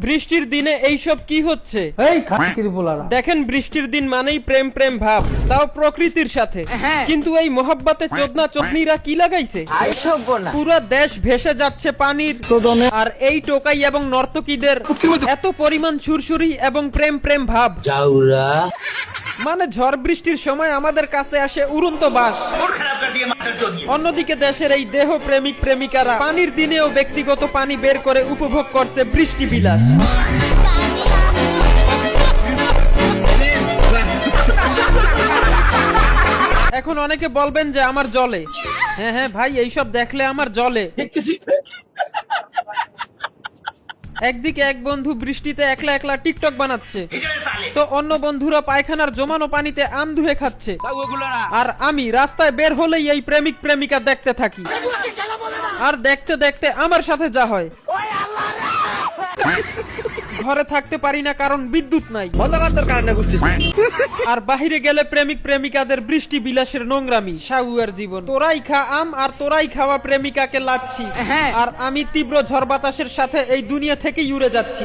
বৃষ্টির দিনে এইসব কি হচ্ছে? এই খাকির পোলারা দেখেন, বৃষ্টির দিন মানেই প্রেম প্রেম ভাব, তাও প্রকৃতির সাথে। কিন্তু এই মোহাব্বতে চোদনা চোদনিরা কি লাগাইছে? পুরো দেশ ভেসে যাচ্ছে পানির। আর এই টোকাই এবং নর্তকীদের এত পরিমাণ সুরসুরি এবং প্রেম প্রেম ভাব, মানে ঝড় বৃষ্টির সময় আমাদের কাছে আসে উড়ন্ত বাস। অন্যদিকে দেশের এই দেহ প্রেমিক প্রেমিকারা পানির দিনেও ব্যক্তিগত পানি বের করে উপভোগ করছে বৃষ্টি বিলাস। এখন অনেকে বলবেন যে আমার জলে। হ্যাঁ হ্যাঁ ভাই, এইসব দেখলে আমার জলে। একদিকে এক বন্ধু বৃষ্টিতে একলা একলা টিকটক বানাচ্ছে, তো অন্য বন্ধুরা পায়খানার জমানো পানিতে আম ধুয়ে খাচ্ছে, আর আমি রাস্তায় বের হলেই এই প্রেমিক প্রেমিকা দেখতে থাকি। আর দেখতে দেখতে আমার সাথে যা হয়, ঘরে থাকতে পারি না কারণ বিদ্যুৎ নাই, আর বাহিরে গেলে প্রেমিক প্রেমিকাদের বৃষ্টি বিলাসের নোংরামি। সাউয়ার জীবন, তোরাই খা আম আর তোরাই খাওয়া প্রেমিকাকে লাচ্ছি, আর আমি তীব্র ঝড় বাতাসের সাথে এই দুনিয়া থেকেই উড়ে যাচ্ছি।